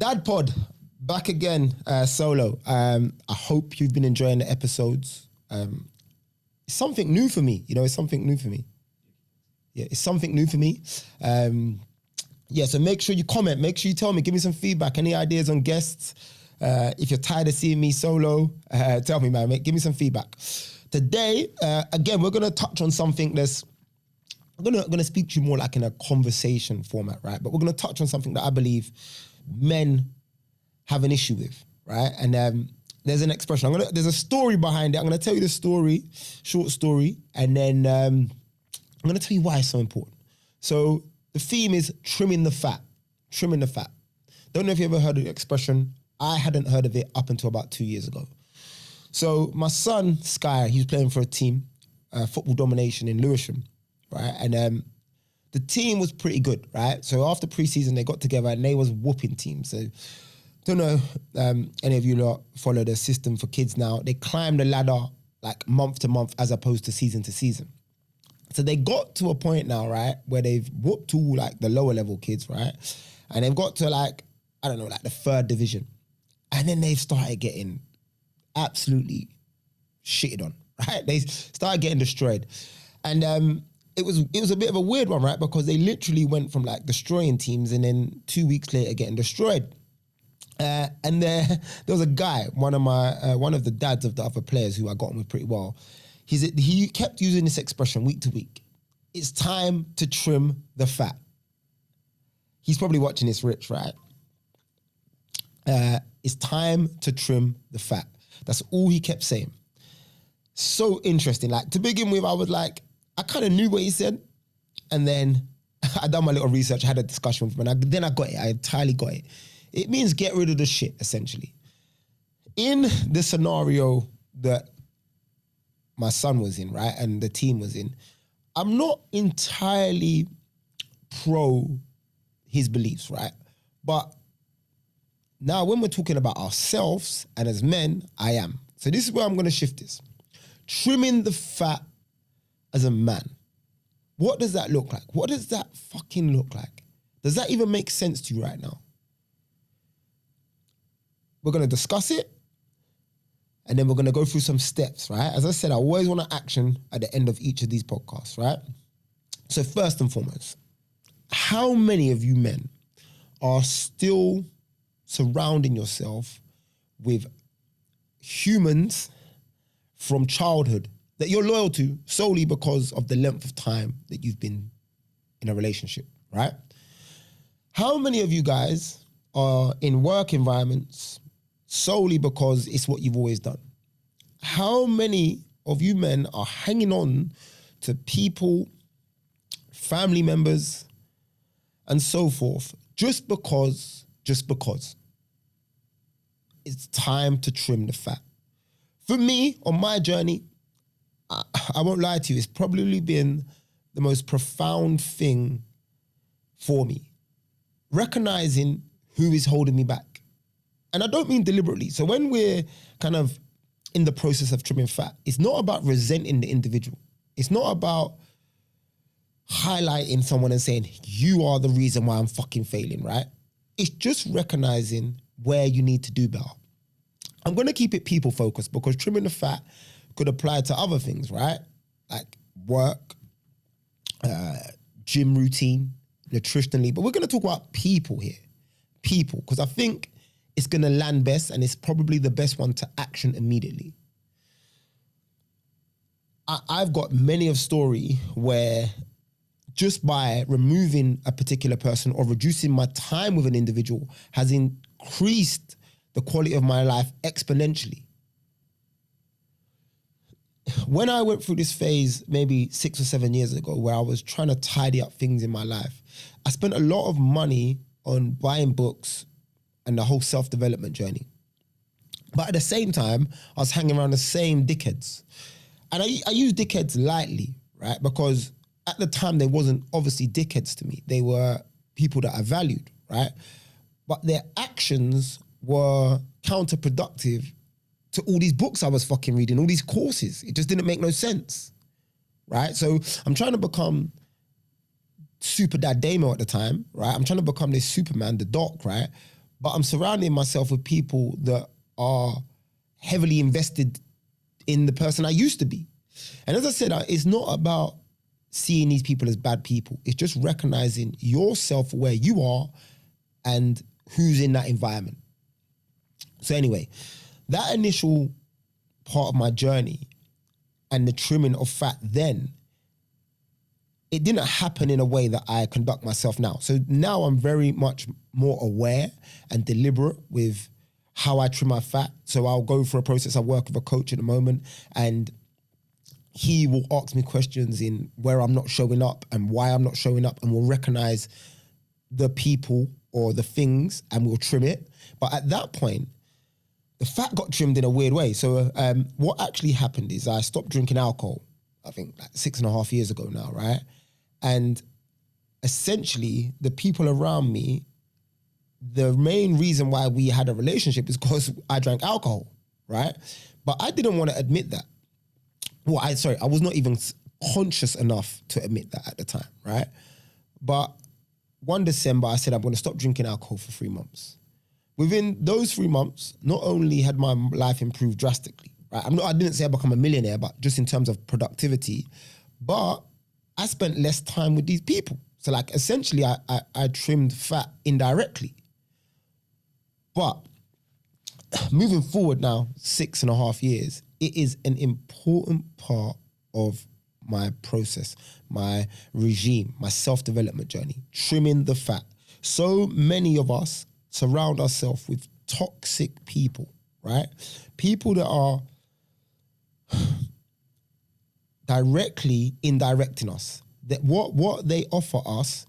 DadPod, back again, solo. I hope you've been enjoying the episodes. It's something new for me, it's something new for me. Yeah, it's something new for me. So make sure you comment, make sure you tell me, give me some feedback, any ideas on guests. If you're tired of seeing me solo, tell me, man, give me some feedback. Today, again, we're gonna touch on something that's, I'm gonna speak to you more like in a conversation format, right? But we're gonna touch on something that I believe men have an issue with, right? And there's an expression. There's a story behind it. I'm gonna tell you the story, short story, and then I'm gonna tell you why it's so important. So the theme is trimming the fat. Trimming the fat. Don't know if you ever heard of the expression. I hadn't heard of it up until about 2 years ago. So my son, Sky, he's playing for a team, Football Domination in Lewisham, right? And the team was pretty good, right? So after preseason, they got together and they was whooping teams. So don't know any of you lot follow the system for kids now. They climb the ladder like month to month as opposed to season. So they got to a point now, right, where they've whooped all like the lower level kids, right? And they've got to like, I don't know, like the 3rd division. And then they've started getting absolutely shitted on, right? They started getting destroyed. And it was a bit of a weird one, right? Because they literally went from like destroying teams and then 2 weeks later getting destroyed. And there was a guy, one of the dads of the other players who I got on with pretty well. He kept using this expression week to week. It's time to trim the fat. He's probably watching this, Rich, right? It's time to trim the fat. That's all he kept saying. So interesting. Like to begin with, I was like, I kind of knew what he said. And then I done my little research, I had a discussion with him, and then I got it. I entirely got it. It means get rid of the shit, essentially. In the scenario that my son was in, right, and the team was in, I'm not entirely pro his beliefs, right? But now when we're talking about ourselves and as men, I am. So this is where I'm going to shift this. Trimming the fat as a man. What does that look like? What does that fucking look like? Does that even make sense to you right now? We're going to discuss it, and then we're going to go through some steps, right? As I said, I always want to action at the end of each of these podcasts, right? So first and foremost, how many of you men are still surrounding yourself with humans from childhood that you're loyal to solely because of the length of time that you've been in a relationship, right? How many of you guys are in work environments solely because it's what you've always done? How many of you men are hanging on to people, family members, and so forth, just because it's time to trim the fat? For me, on my journey, I won't lie to you, it's probably been the most profound thing for me. Recognizing who is holding me back. And I don't mean deliberately. So when we're kind of in the process of trimming fat, it's not about resenting the individual. It's not about highlighting someone and saying, you are the reason why I'm fucking failing, right? It's just recognizing where you need to do better. I'm going to keep it people focused because trimming the fat could apply to other things, right? Like work, gym routine, nutritionally. But we're going to talk about people here. People, because I think it's going to land best and it's probably the best one to action immediately. I've got many of story where just by removing a particular person or reducing my time with an individual has increased the quality of my life exponentially. When I went through this phase maybe 6 or 7 years ago where I was trying to tidy up things in my life, I spent a lot of money on buying books and the whole self-development journey. But at the same time, I was hanging around the same dickheads. And I use dickheads lightly, right? Because at the time, they wasn't obviously dickheads to me. They were people that I valued, right? But their actions were counterproductive to all these books I was fucking reading, all these courses. It just didn't make no sense, right? So I'm trying to become SuperDad Damo at the time, right? I'm trying to become this Superman, the Doc, right? but I'm surrounding myself with people that are heavily invested in the person I used to be. And as I said, it's not about seeing these people as bad people. It's just recognizing yourself where you are and who's in that environment. So anyway, that initial part of my journey and the trimming of fat then, it didn't happen in a way that I conduct myself now. So now I'm very much more aware and deliberate with how I trim my fat. So I'll go through a process. I work with a coach at the moment, and he will ask me questions in where I'm not showing up and why I'm not showing up, and we'll recognize the people or the things and we'll trim it. But at that point, the fat got trimmed in a weird way. So what actually happened is I stopped drinking alcohol, I think like 6.5 years ago now, right? And essentially the people around me, the main reason why we had a relationship is because I drank alcohol, right? But I didn't want to admit that. Well, I was not even conscious enough to admit that at the time, right? But one December, I said, I'm going to stop drinking alcohol for 3 months. Within those 3 months, not only had my life improved drastically, right? I didn't say I become a millionaire, but just in terms of productivity, but I spent less time with these people. So like essentially I trimmed fat indirectly. But moving forward now, 6.5 years, it is an important part of my process, my regime, my self-development journey, trimming the fat. So many of us surround ourselves with toxic people, right? People that are directly indirecting us. That what they offer us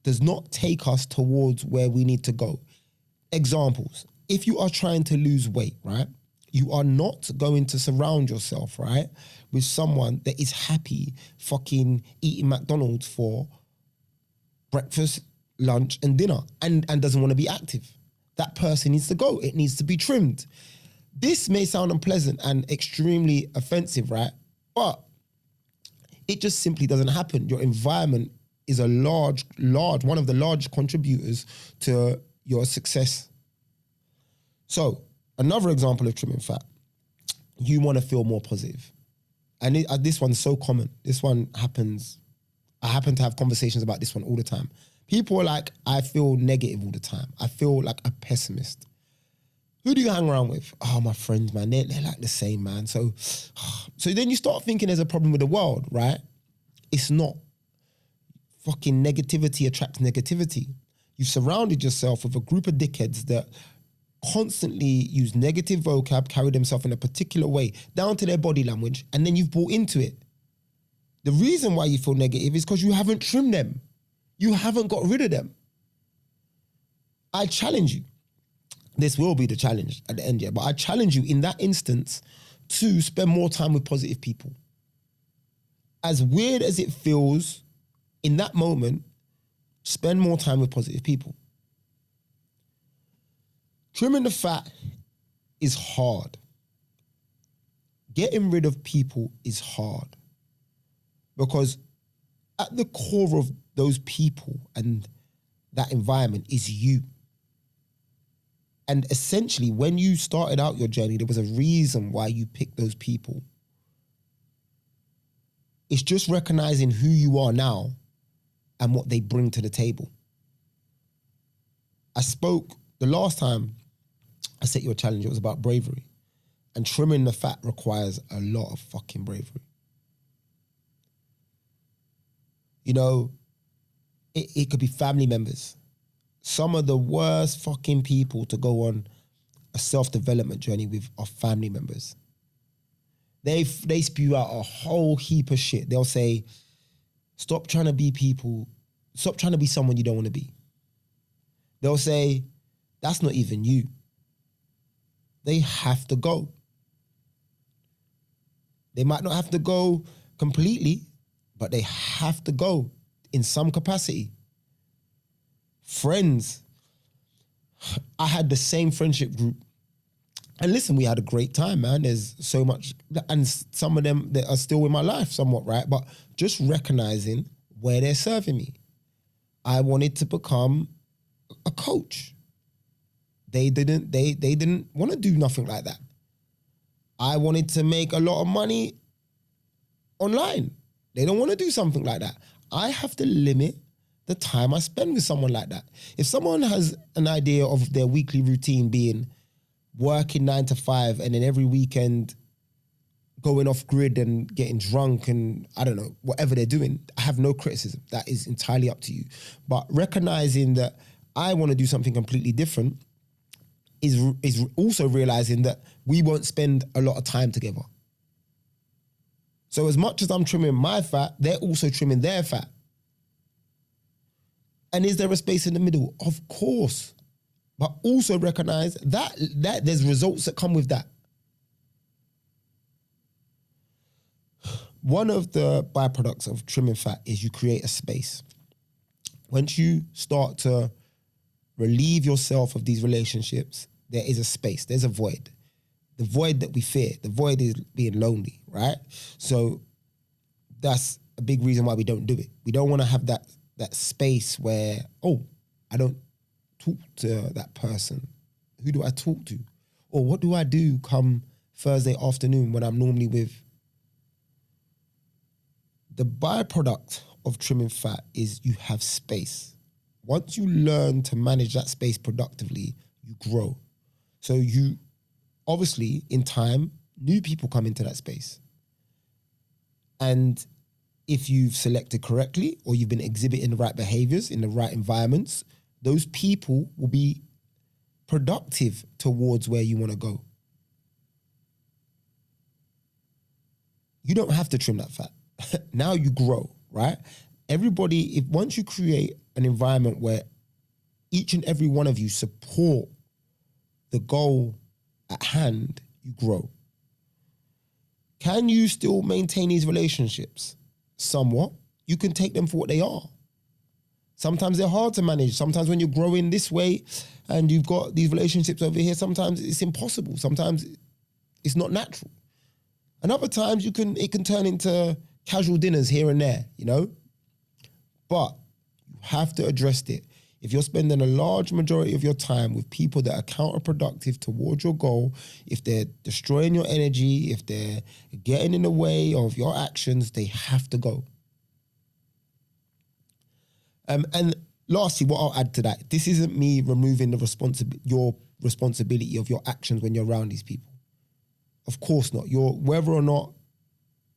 does not take us towards where we need to go. Examples, if you are trying to lose weight, right? You are not going to surround yourself, right, with someone that is happy fucking eating McDonald's for breakfast, lunch, and dinner and doesn't want to be active. That person needs to go. It needs to be trimmed. This may sound unpleasant and extremely offensive, right? But it just simply doesn't happen. Your environment is a large, one of the large contributors to your success. So another example of trimming fat, you want to feel more positive. And this one's so common. This one happens. I happen to have conversations about this one all the time. People are like, I feel negative all the time. I feel like a pessimist. Who do you hang around with? Oh, my friends, man, they're like the same, man. So then you start thinking there's a problem with the world, right? It's not. Fucking negativity attracts negativity. You've surrounded yourself with a group of dickheads that constantly use negative vocab, carry themselves in a particular way, down to their body language, and then you've bought into it. The reason why you feel negative is because you haven't trimmed them. You haven't got rid of them. I challenge you. This will be the challenge at the end, yeah, but I challenge you in that instance to spend more time with positive people. As weird as it feels in that moment, spend more time with positive people. Trimming the fat is hard. Getting rid of people is hard. Because at the core of those people and that environment is you. And essentially, when you started out your journey, there was a reason why you picked those people. It's just recognizing who you are now and what they bring to the table. I spoke, the last time I set you a challenge, it was about bravery. And trimming the fat requires a lot of fucking bravery. You know, it could be family members. Some of the worst fucking people to go on a self-development journey with are family members. They spew out a whole heap of shit. They'll say, stop trying to be people, stop trying to be someone you don't want to be. They'll say, that's not even you. They have to go. They might not have to go completely, but they have to go in some capacity. Friends. I had the same friendship group. And listen, we had a great time, man. There's so much, and some of them that are still in my life somewhat, right? But just recognizing where they're serving me. I wanted to become a coach. They didn't want to do nothing like that. I wanted to make a lot of money online. They don't want to do something like that. I have to limit the time I spend with someone like that. If someone has an idea of their weekly routine being working 9 to 5 and then every weekend going off grid and getting drunk and I don't know, whatever they're doing, I have no criticism. That is entirely up to you. But recognizing that I want to do something completely different is also realizing that we won't spend a lot of time together. So as much as I'm trimming my fat, they're also trimming their fat. And is there a space in the middle? Of course. But also recognize that there's results that come with that. One of the byproducts of trimming fat is you create a space. Once you start to relieve yourself of these relationships, there is a space, there's a void. The void that we fear, the void is being lonely, right? So that's a big reason why we don't do it. We don't want to have that space where, oh, I don't talk to that person. Who do I talk to? Or what do I do come Thursday afternoon when I'm normally with? The byproduct of trimming fat is you have space. Once you learn to manage that space productively, you grow. So you, obviously, in time, new people come into that space. And if you've selected correctly or you've been exhibiting the right behaviors in the right environments, those people will be productive towards where you want to go. You don't have to trim that fat. Now you grow, right? Everybody, once you create an environment where each and every one of you support the goal at hand, you grow. Can you still maintain these relationships? Somewhat. You can take them for what they are. Sometimes they're hard to manage. Sometimes when you're growing this way and you've got these relationships over here, sometimes it's impossible. Sometimes it's not natural. And other times it can turn into casual dinners here and there, you know? But you have to address it. If you're spending a large majority of your time with people that are counterproductive towards your goal, if they're destroying your energy, if they're getting in the way of your actions, they have to go. And lastly, what I'll add to that, this isn't me removing your responsibility of your actions when you're around these people. Of course not. Whether or not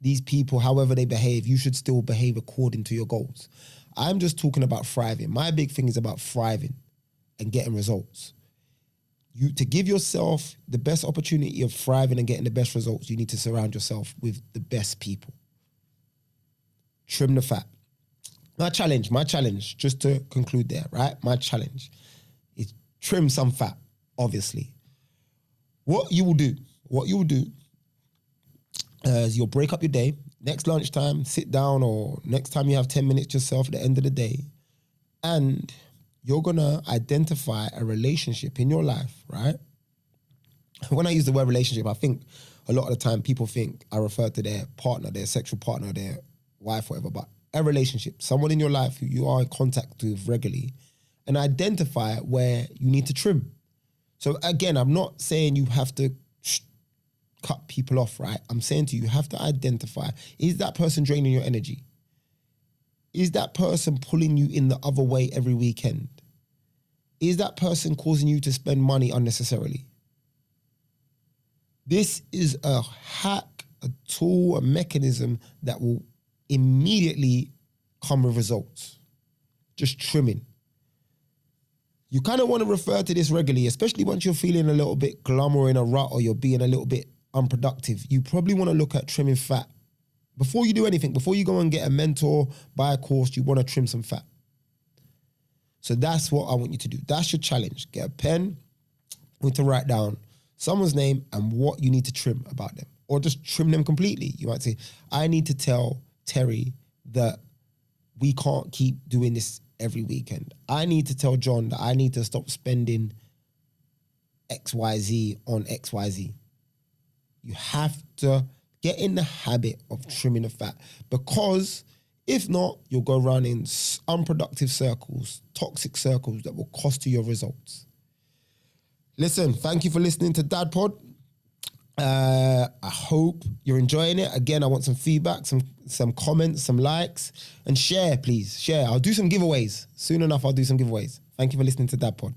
these people, however they behave, you should still behave according to your goals. I'm just talking about thriving. My big thing is about thriving and getting results. To give yourself the best opportunity of thriving and getting the best results, you need to surround yourself with the best people. Trim the fat. My challenge, just to conclude there, right? My challenge is trim some fat, obviously. What you will do is you'll break up your day. Next lunchtime, sit down, or next time you have 10 minutes yourself at the end of the day, and you're going to identify a relationship in your life, right? When I use the word relationship, I think a lot of the time people think I refer to their partner, their sexual partner, their wife, whatever, but a relationship, someone in your life who you are in contact with regularly, and identify where you need to trim. So again, I'm not saying you have to cut people off, right? I'm saying to you, you have to identify, is that person draining your energy? Is that person pulling you in the other way every weekend? Is that person causing you to spend money unnecessarily? This is a hack, a tool, a mechanism that will immediately come with results. Just trimming. You kind of want to refer to this regularly, especially once you're feeling a little bit glum or in a rut or you're being a little bit unproductive. You probably want to look at trimming fat. Before you do anything, before you go and get a mentor, buy a course, you want to trim some fat. So that's what I want you to do. That's your challenge. Get a pen, you need to write down someone's name and what you need to trim about them. Or just trim them completely. You might say, I need to tell Terry that we can't keep doing this every weekend. I need to tell John that I need to stop spending XYZ on XYZ. You have to get in the habit of trimming the fat, because if not, you'll go around in unproductive circles, toxic circles that will cost you your results. Listen, thank you for listening to DadPod. I hope you're enjoying it. Again, I want some feedback, some comments, some likes, and share, please. Share. I'll do some giveaways. Soon enough, I'll do some giveaways. Thank you for listening to DadPod.